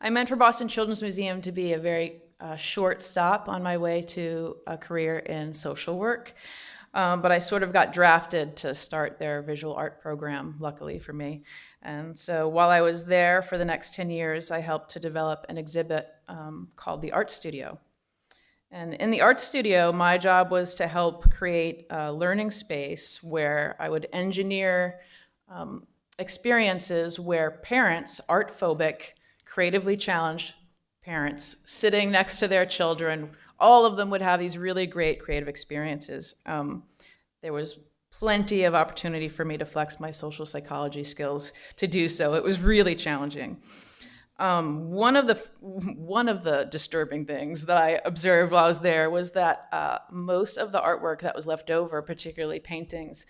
I meant for Boston Children's Museum to be a very short stop on my way to a career in social work. But I sort of got drafted to start their visual art program, luckily for me. And so while I was there for the next 10 years, I helped to develop an exhibit called the Art Studio. And in the art studio, my job was to help create a learning space where I would engineer experiences where parents, art-phobic, creatively challenged parents, sitting next to their children, all of them would have these really great creative experiences. There was plenty of opportunity for me to flex my social psychology skills to do so. It was really challenging. One of the disturbing things that I observed while I was there was that most of the artwork that was left over, particularly paintings,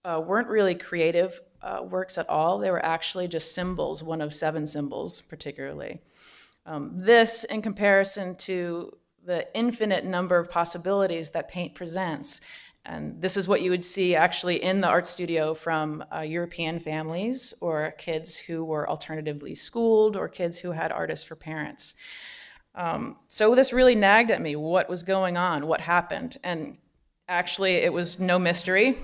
weren't really creative works at all. They were actually just symbols, one of 7 symbols particularly. This, in comparison to the infinite number of possibilities that paint presents. And this is what you would see actually in the art studio from European families or kids who were alternatively schooled or kids who had artists for parents. So this really nagged at me, what was going on, what happened. And actually it was no mystery.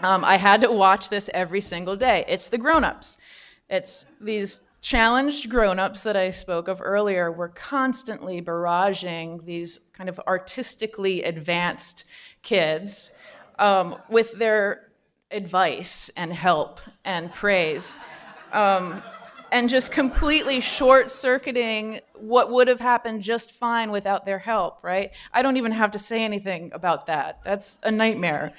I had to watch this every single day. It's the grown-ups. It's these challenged grown-ups that I spoke of earlier were constantly barraging these kind of artistically advanced kids with their advice and help and praise, and just completely short-circuiting what would have happened just fine without their help, right? I don't even have to say anything about that. That's a nightmare.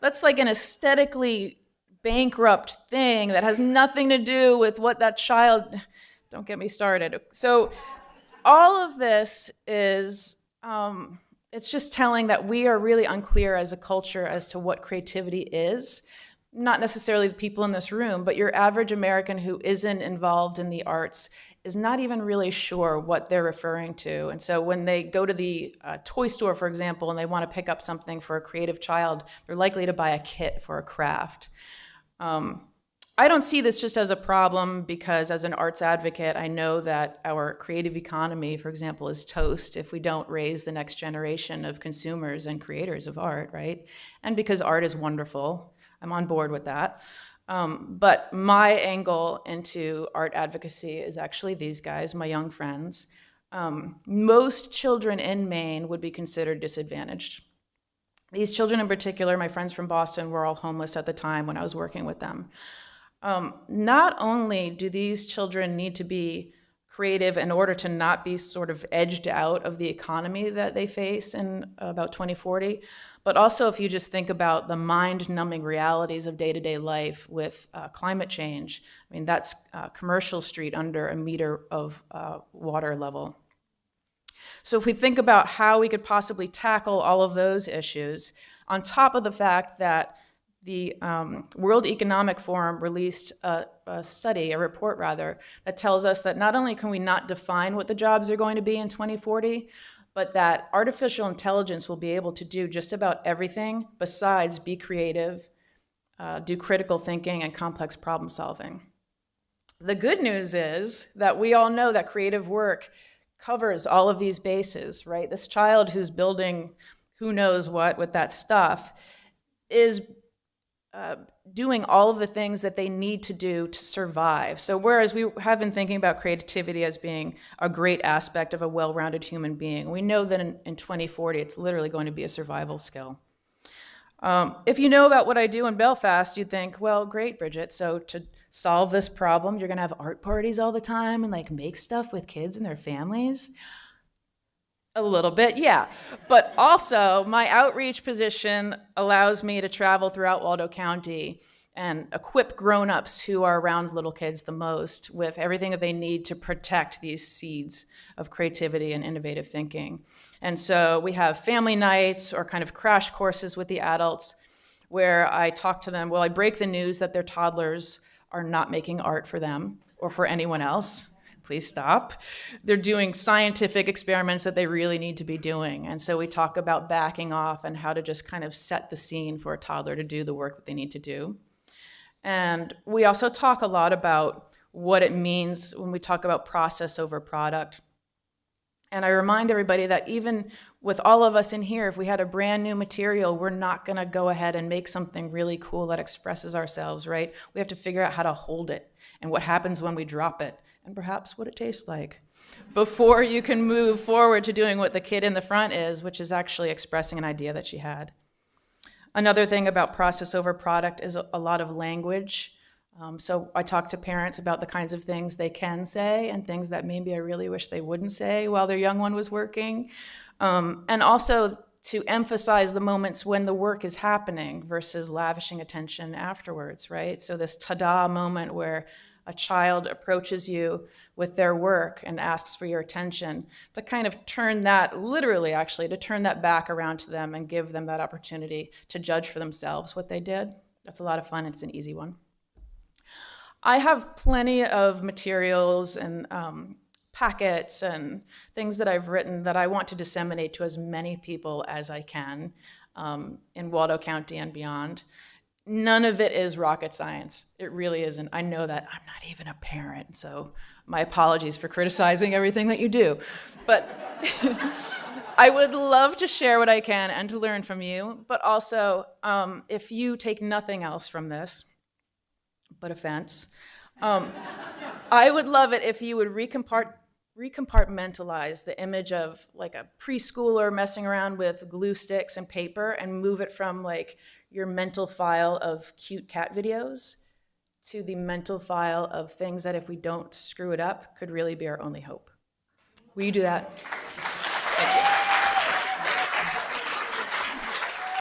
That's like an aesthetically bankrupt thing that has nothing to do with what that child, don't get me started. So all of this is, it's just telling that we are really unclear as a culture as to what creativity is. Not necessarily the people in this room, but your average American who isn't involved in the arts is not even really sure what they're referring to. And so when they go to the toy store, for example, and they want to pick up something for a creative child, they're likely to buy a kit for a craft. I don't see this just as a problem because as an arts advocate, I know that our creative economy, for example, is toast if we don't raise the next generation of consumers and creators of art, right? And because art is wonderful, I'm on board with that. But my angle into art advocacy is actually these guys, my young friends. Most children in Maine would be considered disadvantaged. These children in particular, my friends from Boston, were all homeless at the time when I was working with them. Not only do these children need to be creative in order to not be sort of edged out of the economy that they face in about 2040, but also if you just think about the mind-numbing realities of day-to-day life with climate change, I mean, that's Commercial Street under a meter of water level. So if we think about how we could possibly tackle all of those issues, on top of the fact that the World Economic Forum released a report that tells us that not only can we not define what the jobs are going to be in 2040, but that artificial intelligence will be able to do just about everything besides be creative, do critical thinking, and complex problem solving. The good news is that we all know that creative work covers all of these bases, right? This child who's building who knows what with that stuff is doing all of the things that they need to do to survive. So whereas we have been thinking about creativity as being a great aspect of a well-rounded human being, we know that in 2040, it's literally going to be a survival skill. If you know about what I do in Belfast, you'd think, well, great, Bridget. So to solve this problem, you're going to have art parties all the time and like make stuff with kids and their families? A little bit, yeah. But also, my outreach position allows me to travel throughout Waldo County and equip grown-ups who are around little kids the most with everything that they need to protect these seeds of creativity and innovative thinking. And so we have family nights or kind of crash courses with the adults where I talk to them. Well, I break the news that their toddlers are not making art for them or for anyone else. Please stop. They're doing scientific experiments that they really need to be doing. And so we talk about backing off and how to just kind of set the scene for a toddler to do the work that they need to do. And we also talk a lot about what it means when we talk about process over product. And I remind everybody that even with all of us in here, if we had a brand new material, we're not going to go ahead and make something really cool that expresses ourselves, right? We have to figure out how to hold it and what happens when we drop it, and perhaps what it tastes like, before you can move forward to doing what the kid in the front is, which is actually expressing an idea that she had. Another thing about process over product is a lot of language. So I talk to parents about the kinds of things they can say and things that maybe I really wish they wouldn't say while their young one was working. And also to emphasize the moments when the work is happening versus lavishing attention afterwards, right? So this ta-da moment where a child approaches you with their work and asks for your attention, to kind of turn that, literally actually, to turn that back around to them and give them that opportunity to judge for themselves what they did. That's a lot of fun, and it's an easy one. I have plenty of materials and packets and things that I've written that I want to disseminate to as many people as I can in Waldo County and beyond. None of it is rocket science. It really isn't. I know that. I'm not even a parent, so my apologies for criticizing everything that you do. But I would love to share what I can and to learn from you, but also if you take nothing else from this, but offense, I would love it if you would recompartmentalize the image of like a preschooler messing around with glue sticks and paper and move it from like your mental file of cute cat videos to the mental file of things that if we don't screw it up could really be our only hope. Will you do that? Thank you.